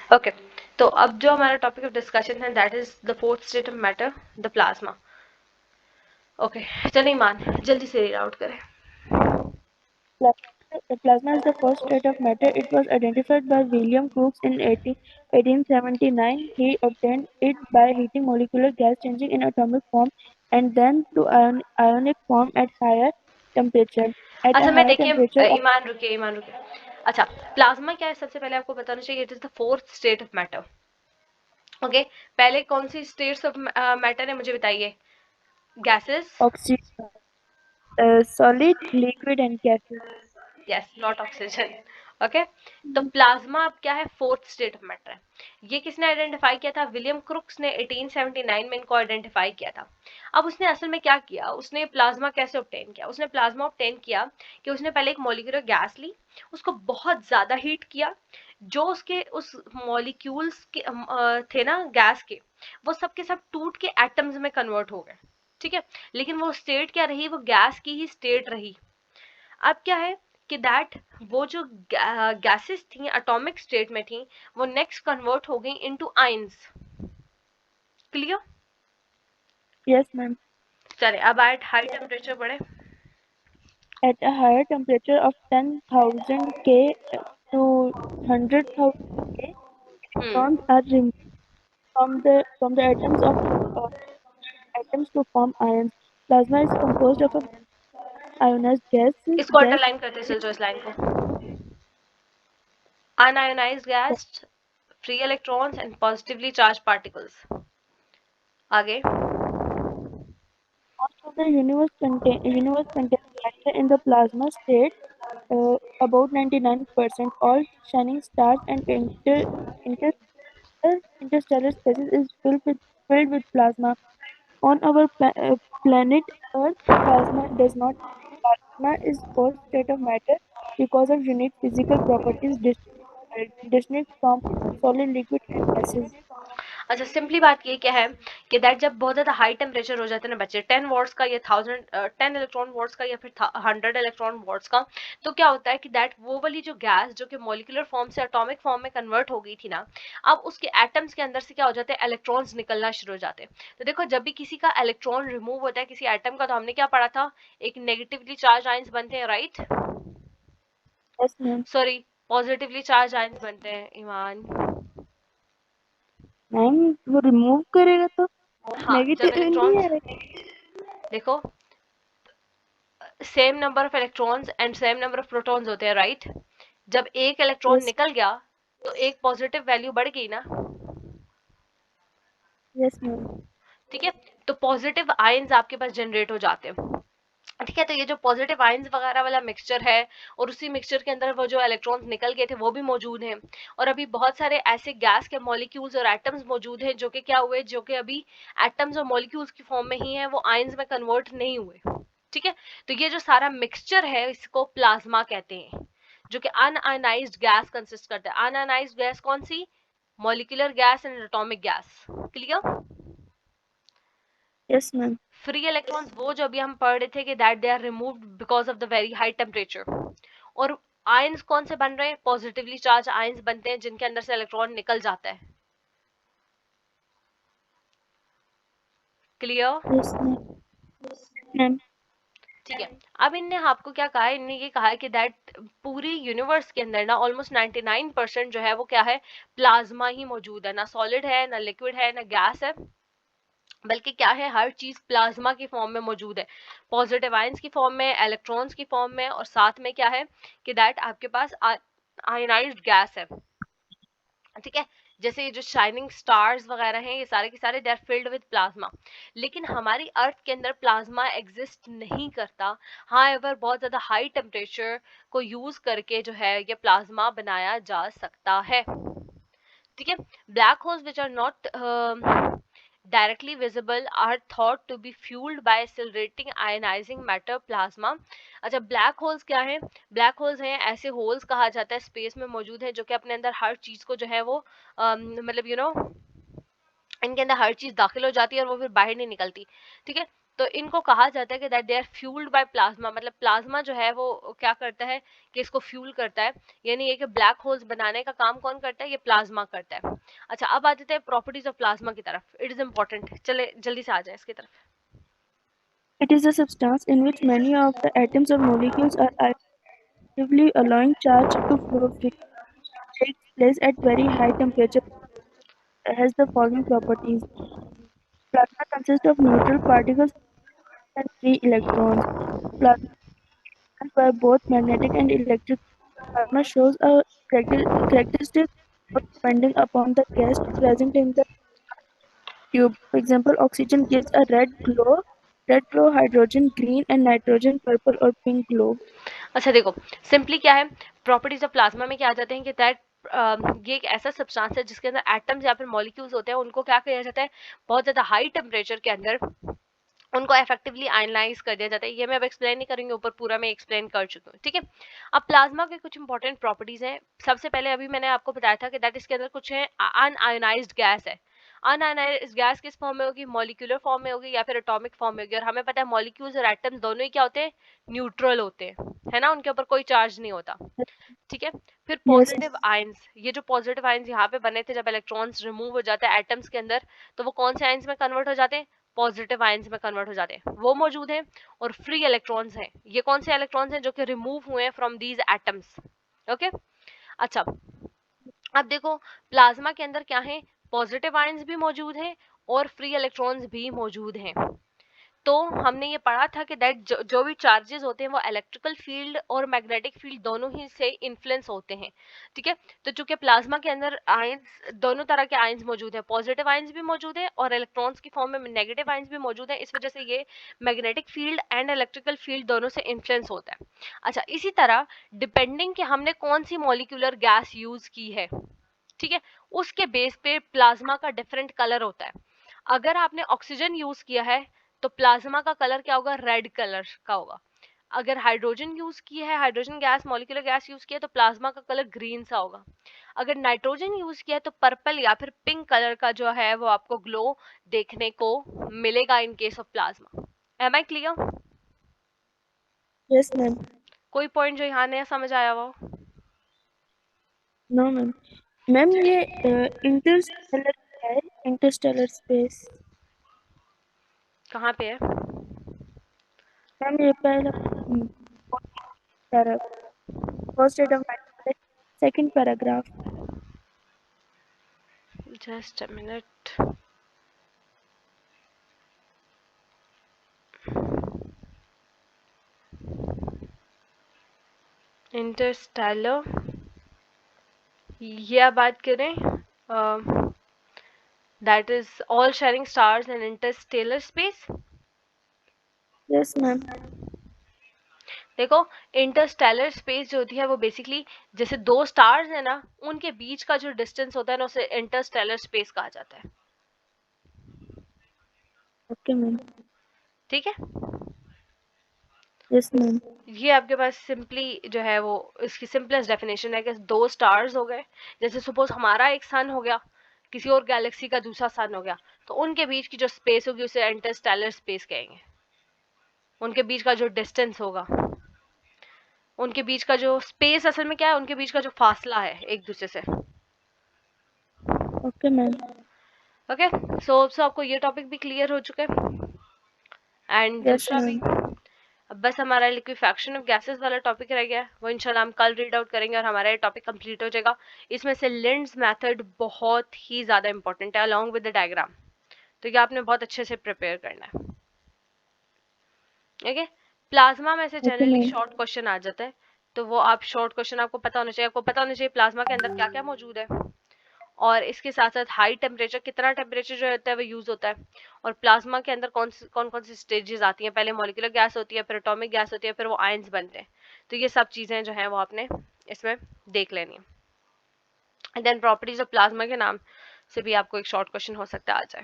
Okay, तो अब जो हमारा टॉपिक ऑफ डिस्कशन है that is the fourth state of matter, the plasma. Okay, चलिए ईमान जल्दी से रीड आउट करें। Plasma is the first state of matter. It was identified by William Crookes in 1879. He obtained it by heating molecular gas changing in atomic form and then to ionic form at higher temperature. At a अच्छा, मैं higher देखिए temperature of ईमान रुके। अच्छा, plasma क्या है सबसे पहले आपको बताना चाहिए, it is the fourth state of matter. Okay, पहले कौन सी स्टेट्स ऑफ मैटर है मुझे बताइए। Gases. oxygen, solid, liquid, and gases. Yes, not oxygen. Okay, तो प्लाज्मा अब क्या है, फोर्थ स्टेट ऑफ मैटर है। ये किसने आइडेंटिफाई किया था, विलियम क्रुक्स ने 1879 में इनको आइडेंटिफाई किया था। अब उसने असल में क्या किया, उसने प्लाज्मा कैसे ऑब्टेन किया, उसने प्लाज्मा ऑब्टेन किया कि उसने पहले एक मॉलिक्यूलर गैस ली, उसको बहुत ज्यादा हीट किया, जो उसके उस मॉलिक्यूल्स के थे ना गैस के, वो सब के सब टूट के एटम्स में कन्वर्ट हो गए। ठीक है, लेकिन वो स्टेट क्या रही, वो गैस की ही स्टेट रही। अब क्या है कि दैट वो जो गैसेस थी एटॉमिक स्टेट में थी, वो नेक्स्ट कन्वर्ट हो गई into ions. Clear. Yes, ma'am. चले अब एट हाई टेम्परेचर बढ़े। At a higher temperature of 10,000 K to 100,000 K, electrons hmm, are removed from the atoms to form ions. Plasma is composed of a ionized इसको gas underline करते चल जाओ इस line को। Unionised gas, free electrons and positively charge particles. आगे। most of the universe contains matter in the plasma state. About 99%, all shining stars and interstellar spaces is filled with plasma. On our planet Earth, plasma is fourth state of matter because of unique physical properties distinct from solid, liquid, and gases. अच्छा, simply बात ये क्या है कि that जब बहुत ज्यादा high temperature हो जाता है ना बच्चे, 10 वॉट्स का या 10 इलेक्ट्रॉन वॉट्स का या फिर 100 इलेक्ट्रॉन वॉट्स का, तो क्या होता है कि दैट वो वाली जो गैस जो कि मॉलिक्यूलर फॉर्म से एटॉमिक फॉर्म में कन्वर्ट हो गई थी ना, अब उसके एटम्स के अंदर से क्या हो जाते हैं, इलेक्ट्रॉन्स निकलना शुरू हो जाते हैं। तो देखो, जब भी किसी का इलेक्ट्रॉन रिमूव होता है किसी एटम का, तो हमने क्या पढ़ा था, एक नेगेटिवली चार्ज आयंस बनते हैं, right. Yes, ma'am. Sorry, positively charge ions बनते हैं, ईमान। मैम वो रिमूव करेगा तो हाँ, जब नेगेटिव नहीं इलेक्ट्रॉन्स, आएगा। देखो, same number of electrons and same number of protons होते हैं, राइट। जब एक इलेक्ट्रॉन यस, निकल गया तो एक पॉजिटिव वैल्यू बढ़ गई ना। Yes ma'am. ठीक है, तो पॉजिटिव आयंस आपके पास जनरेट हो जाते हैं। ठीक है, तो ये जो पॉजिटिव आयंस वगैरह वाला मिक्सचर है, और उसी मिक्सचर के अंदर वो जो इलेक्ट्रॉन्स निकल गए थे वो भी मौजूद हैं। और अभी बहुत सारे ऐसे गैस के मॉलिक्यूल्स और एटम्स मौजूद हैं जो कि क्या हुए, जो कि अभी एटम्स और मॉलिक्यूल्स की फॉर्म में ही हैं, वो आयंस में कन्वर्ट नहीं हुए। ठीक है, तो ये जो सारा मिक्सचर है इसको प्लाज्मा कहते हैं, जो कि अनआयनाइज्ड गैस कंसिस्ट करता है। अनआयनाइज्ड गैस कौन सी, molecular gas and atomic gas. Clear. Yes ma'am. Free electrons वो जो अभी हम पढ़ रहे थे कि that they are removed because of the very high temperature. और आयंस कौन से बन रहे हैं, पॉजिटिवली चार्ज आयंस बनते हैं जिनके अंदर से इलेक्ट्रॉन निकल जाता है। क्लियर। Yes ma'am. मैम ठीक है, अब इनने आपको क्या कहा है, इनने ये कहा है कि दैट पूरी यूनिवर्स के अंदर ना ऑलमोस्ट 99% जो है वो क्या है, प्लाज्मा ही मौजूद है, ना सॉलिड है, ना लिक्विड है, ना गैस है, बल्कि क्या है, हर चीज प्लाज्मा की फॉर्म में मौजूद है। पॉजिटिव आयंस की फॉर्म में, इलेक्ट्रॉन्स की फॉर्म में, और साथ में क्या है कि दैट आपके पास आयनाइज्ड गैस है। ठीक है, जैसे ये जो शाइनिंग स्टार्स वगैरह हैं, ये सारे के सारे they are filled with plasma. लेकिन हमारी अर्थ के अंदर प्लाज्मा एग्जिस्ट नहीं करता। हाँ, एवर बहुत ज्यादा हाई टेम्परेचर को यूज करके जो है ये प्लाज्मा बनाया जा सकता है। ठीक है, black holes which are not directly visible are thought to be fueled by accelerating ionizing matter plasma। अच्छा, ब्लैक होल्स क्या है, ब्लैक होल्स हैं ऐसे होल्स, कहा जाता है स्पेस में मौजूद है जो कि अपने अंदर हर चीज को जो है वो मतलब इनके अंदर हर चीज दाखिल हो जाती है और वो फिर बाहर नहीं निकलती। ठीक है, तो इनको कहा जाता है कि that they are fuelled by plasma, मतलब प्लाज्मा जो है वो क्या करता है कि इसको फ्यूल करता है, यानी ये कि ब्लैक होल्स बनाने का काम कौन करता है, ये प्लाज्मा करता है। अच्छा, अब आ जाते हैं प्रॉपर्टीज ऑफ प्लाज्मा की तरफ। इट इज इंपॉर्टेंट, चले जल्दी से आ जाए इसकी तरफ। It is a substance in which many of the atoms or molecules are actively allowing charge to flow freely. It takes place at very high temperature. Has the following properties. Plasma consists of neutral particles and free electrons. Plasma is by both magnetic and electric. Plasma shows a characteristic depending upon the gas present in the tube. For example, oxygen gives a red glow, hydrogen green, and nitrogen purple or pink glow. अच्छा देखो, simply क्या है, properties of plasma में क्या आ जाते हैं कि that ये एक ऐसा सब्सटेंस है जिसके अंदर एटम्स या फिर मॉलिक्यूल्स होते हैं, उनको क्या किया जाता है, बहुत ज्यादा हाई टेम्परेचर के अंदर उनको इफेक्टिवली आयनालाइज कर दिया जाता है। ये मैं अब एक्सप्लेन नहीं करूंगी, ऊपर पूरा मैं एक्सप्लेन कर चुकी हूँ, ठीक है। अब प्लाज्मा के कुछ इंपॉर्टेंट प्रॉपर्टीज हैं। सबसे पहले अभी मैंने आपको बताया था कि दैट इसके अंदर कुछ है अनआयोनाइज्ड गैस है। अनआयोनाइज्ड गैस किस फॉर्म में होगी, मॉलिक्यूलर फॉर्म में होगी या फिर एटॉमिक फॉर्म में होगी। और हमें पता है मॉलिक्यूल्स और एटम्स दोनों ही क्या होते हैं, न्यूट्रल होते हैं, है ना, उनके ऊपर कोई चार्ज नहीं होता, ठीक है। फिर Yes, पॉजिटिव आयंस, ये जो पॉजिटिव आयंस यहाँ पे बने थे जब इलेक्ट्रॉन्स रिमूव हो जाते हैं एटम्स के अंदर, तो वो कौन से आयंस में कन्वर्ट हो जाते हैं, पॉजिटिव आयंस में कन्वर्ट हो जाते हैं, वो मौजूद हैं। और फ्री इलेक्ट्रॉन्स हैं, ये कौन से इलेक्ट्रॉन्स हैं, जो कि रिमूव हुए हैं फ्रॉम दीज एटम्स। ओके, अच्छा, अब देखो प्लाज्मा के अंदर क्या है, पॉजिटिव आयंस भी मौजूद हैं और फ्री इलेक्ट्रॉन्स भी मौजूद हैं। तो हमने ये पढ़ा था कि दैट जो भी चार्जेस होते हैं वो इलेक्ट्रिकल फील्ड और मैग्नेटिक फील्ड दोनों ही से इन्फ्लुएंस होते हैं, ठीक है। तो चूंकि प्लाज्मा के अंदर आयंस, दोनों तरह के आयंस मौजूद हैं, पॉजिटिव आयंस भी मौजूद है और इलेक्ट्रॉन्स की फॉर्म में नेगेटिव आयंस भी मौजूद है, इस वजह से ये magnetic field and electrical field दोनों से इन्फ्लुएंस होता है। अच्छा, इसी तरह डिपेंडिंग कि हमने कौन सी मॉलिक्यूलर गैस यूज की है, ठीक है, उसके बेस पे प्लाज्मा का डिफरेंट कलर होता है। अगर आपने ऑक्सीजन यूज किया है तो प्लाज्मा का कलर क्या होगा, रेड कलर का होगा। अगर हाइड्रोजन यूज किया है, hydrogen gas, molecular gas use किया है, तो प्लाज्मा का कलर ग्रीन सा होगा। अगर नाइट्रोजन यूज किया है तो पर्पल या फिर पिंक कलर का जो है वो आपको ग्लो देखने को मिलेगा in case of plasma. Am I clear? yes, ma'am. कोई पॉइंट जो यहाँ नया समझ आया हो? No, ma'am. मैम ये इंटरस्टेलर है, इंटरस्टेलर स्पेस। कहाँ पे है? मैम ये पहला para first state of matter, second paragraph. Just a minute. Interstellar, ये आप बात करें, that is all sharing stars in Interstellar space. Yes ma'am. देखो, इंटरस्टेलर स्पेस जो होती है वो बेसिकली जैसे दो स्टार्स है ना, उनके बीच का जो डिस्टेंस होता है ना उसे इंटरस्टेलर स्पेस कहा जाता है, ओके मैम। ठीक है। Yes ma'am. ये आपके पास सिंपली जो है वो इसकी सिंपलेस्ट डेफिनेशन है कि दो स्टार्स हो गए, जैसे सपोज हमारा एक सन हो गया, किसी और गैलेक्सी का दूसरा सन हो गया, तो उनके बीच की जो स्पेस होगी उसे इंटरस्टेलर स्पेस कहेंगे। उनके बीच का जो डिस्टेंस होगा, उनके बीच का जो स्पेस, असल में क्या है, उनके बीच का जो फासला है एक दूसरे से। Okay ma'am. ओके, सो आपको ये टॉपिक भी क्लियर हो चुका है। एंड यस दूसरा भी, मैम। अब बस हमारा लिक्विफैक्शन ऑफ गैसेस वाला टॉपिक रह गया है, वो इंशाल्लाह हम कल रीड आउट करेंगे और हमारा ये टॉपिक कंप्लीट हो जाएगा। इसमें से लिंड्स मेथड बहुत ही ज़्यादा इंपॉर्टेंट है अलॉन्ग विद द डायग्राम, तो ये आपने बहुत अच्छे से प्रिपेयर करना है। ओके, प्लाज्मा में से okay generally ma'am. Short question आ जाता है, तो वो आप शॉर्ट क्वेश्चन आपको पता होना चाहिए, आपको पता होना चाहिए प्लाज्मा के अंदर क्या क्या मौजूद है, और इसके साथ साथ हाई टेम्परेचर, कितना टेम्परेचर जो होता है वो यूज होता है, और प्लाज्मा के अंदर कौन कौन सी स्टेजेस आती हैं, पहले मॉलिक्यूलर गैस होती है, फिर एटॉमिक गैस होती है, फिर वो आयंस बनते हैं। तो ये सब चीजें जो है वो आपने इसमें देख लेनी है। देन प्रॉपर्टीज ऑफ प्लाज्मा के नाम से भी आपको एक शॉर्ट क्वेश्चन हो सकता है आ जाए।